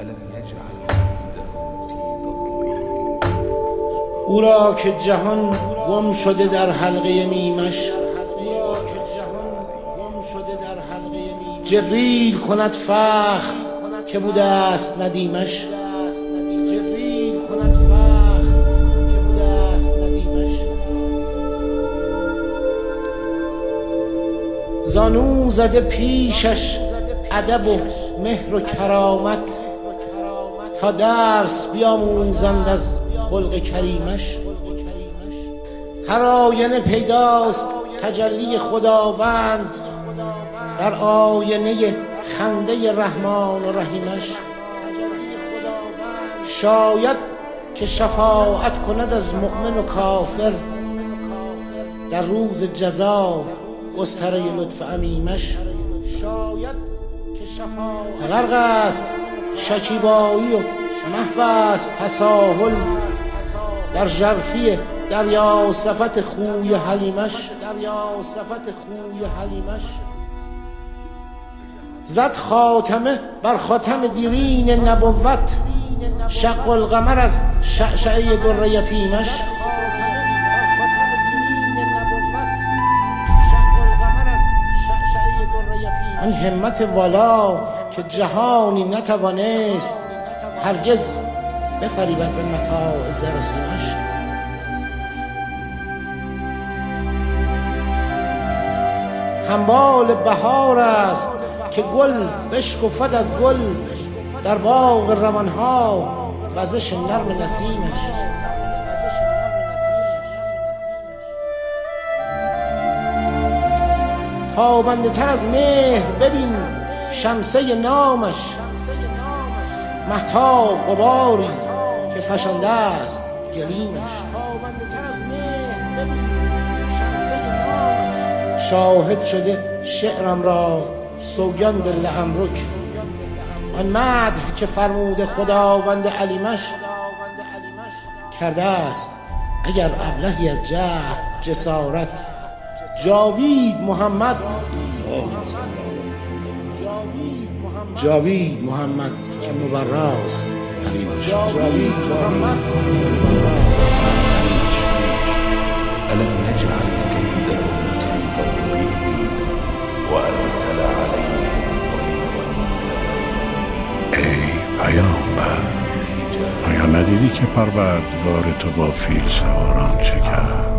ألم يجعل كيدهم في تضليل او را که جهان گم شده در حلقه میمش، جبریل کند فخر که بوده است ندیمش. زانو زده پیشش ادب و مهر و کرامت، تا درس بیاموزند از خلق کریمش. هر آینه پیداست تجلی خداوند، در آینه خنده رحمان و رحیمش. شاید که شفاعت کند از مؤمن و کافر، در روز جزا گستره لطف عمیمش. غرق است شکیبایی و محو است تساهل، در ژرفی دریا صفت خوی حلیمش. زد خاتمه بر خاتم دیرین نبوت، شق القمر از شعشعه در یتیمش. آن همت والا که جهانی نتوانست، هرگز بفریبد به متاع زر سیمش. همبال بهار است که گل بشکفد از گل، در باغ روانها وزش نرم نسیمش. تابنده تر از مهر ببین شمسه نامش، مهتاب غباری که فشانده است گلیمش. شاهد شده شعرم را سوگند لعمرک، آن مدح که فرموده خداوند علیمش. کرده است اگر ابلهی از جهل جسارت، جاوید محمد که مبراست حلیمش. ألم يجعل كيدهم في تضليل وأرسل عليهم طيرا أبابيل. ای پیامبر، آیا ندیدی که پروردگار تو با فیل سواران چه کرد؟